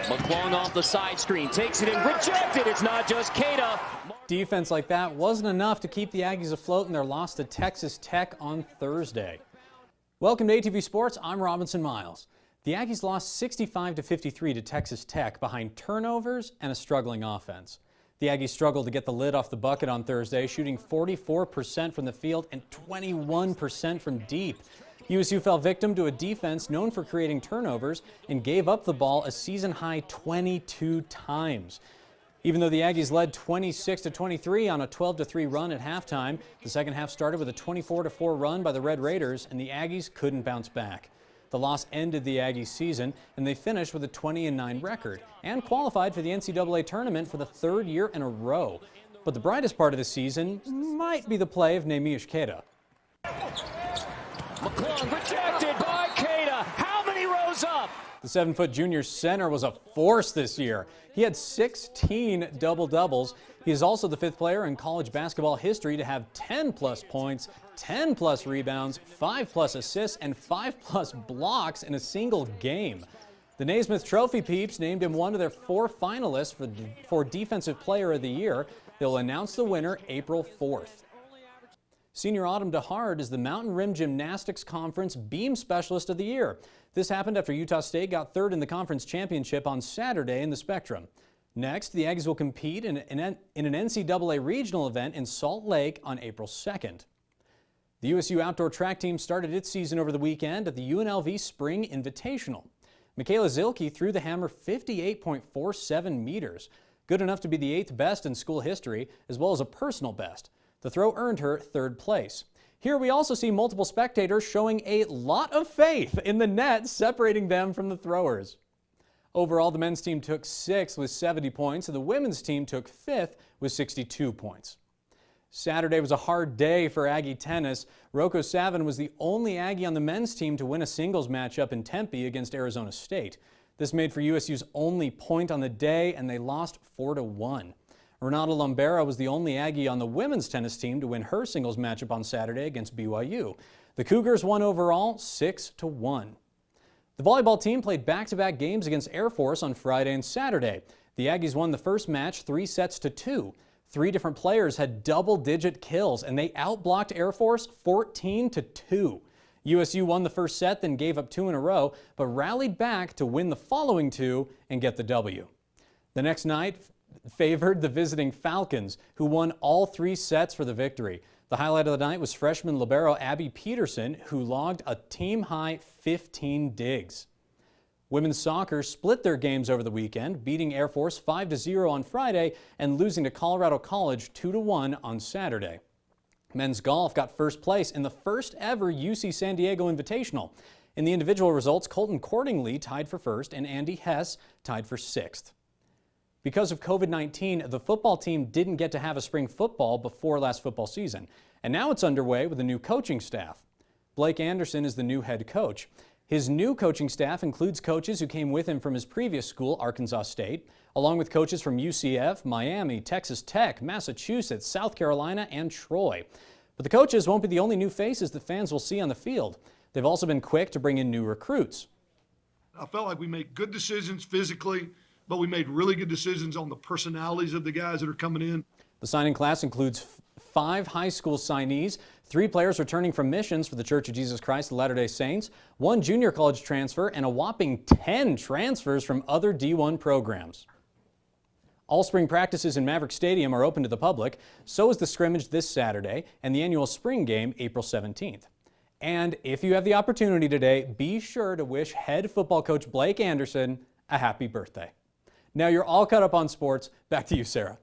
McClung off the side screen, takes it in, rejected. It's not just Keita. Defense like that wasn't enough to keep the Aggies afloat in their loss to Texas Tech on Thursday. Welcome to ATV Sports. I'm Robinson Miles. The Aggies lost 65-53 to Texas Tech behind turnovers and a struggling offense. The Aggies struggled to get the lid off the bucket on Thursday, shooting 44% from the field and 21% from deep. USU fell victim to a defense known for creating turnovers and gave up the ball a season-high 22 times. Even though the Aggies led 26-23 on a 12-3 run at halftime, the second half started with a 24-4 run by the Red Raiders, and the Aggies couldn't bounce back. The loss ended the Aggies season, and they finished with a 20-9 record and qualified for the NCAA tournament for the third year in a row. But the brightest part of the season might be the play of Neemias Queta. McClung rejected by Keita. How many rows up? The 7-foot junior center was a force this year. He had 16 double-doubles. He is also the fifth player in college basketball history to have 10-plus points, 10-plus rebounds, 5-plus assists, and 5-plus blocks in a single game. The Naismith Trophy peeps named him one of their 4 finalists for Defensive Player of the Year. They'll announce the winner April 4th. Senior Autumn DeHard is the Mountain Rim Gymnastics Conference Beam Specialist of the Year. This happened after Utah State got third in the conference championship on Saturday in the Spectrum. Next, the Aggies will compete in an NCAA regional event in Salt Lake on April 2nd. The USU outdoor track team started its season over the weekend at the UNLV Spring Invitational. Michaela Zilke threw the hammer 58.47 meters, good enough to be the 8th best in school history, as well as a personal best. The throw earned her 3rd place. Here we also see multiple spectators showing a lot of faith in the net separating them from the throwers. Overall, the men's team took 6th with 70 points, and the women's team took 5th with 62 points. Saturday was a hard day for Aggie tennis. Rocco Savin was the only Aggie on the men's team to win a singles matchup in Tempe against Arizona State. This made for USU's only point on the day, and they lost 4-1. Renata Lombera was the only Aggie on the women's tennis team to win her singles matchup on Saturday against BYU. The Cougars won overall 6-1. The volleyball team played back-to-back games against Air Force on Friday and Saturday. The Aggies won the first match 3-2. 3 different players had double-digit kills, and they outblocked Air Force 14-2. USU won the first set, then gave up 2 in a row, but rallied back to win the following 2 and get the W. The next night favored the visiting Falcons, who won all 3 sets for the victory. The highlight of the night was freshman libero Abby Peterson, who logged a team-high 15 digs. Women's soccer split their games over the weekend, beating Air Force 5-0 on Friday and losing to Colorado College 2-1 on Saturday. Men's golf got first place in the first ever UC San Diego Invitational. In the individual results, Colton Cordingley tied for first and Andy Hess tied for 6th. Because of COVID-19, the football team didn't get to have a spring football before last football season, and now it's underway with a new coaching staff. Blake Anderson is the new head coach. His new coaching staff includes coaches who came with him from his previous school, Arkansas State, along with coaches from UCF, Miami, Texas Tech, Massachusetts, South Carolina, and Troy. But the coaches won't be the only new faces that fans will see on the field. They've also been quick to bring in new recruits. I felt like we made good decisions physically, but we made really good decisions on the personalities of the guys that are coming in. The signing class includes 5 high school signees, 3 players returning from missions for the Church of Jesus Christ of Latter-day Saints, 1 junior college transfer, and a whopping 10 transfers from other D1 programs. All spring practices in Maverick Stadium are open to the public. So is the scrimmage this Saturday and the annual spring game April 17th. And if you have the opportunity today, be sure to wish head football coach Blake Anderson a happy birthday. Now you're all caught up on sports. Back to you, Sarah.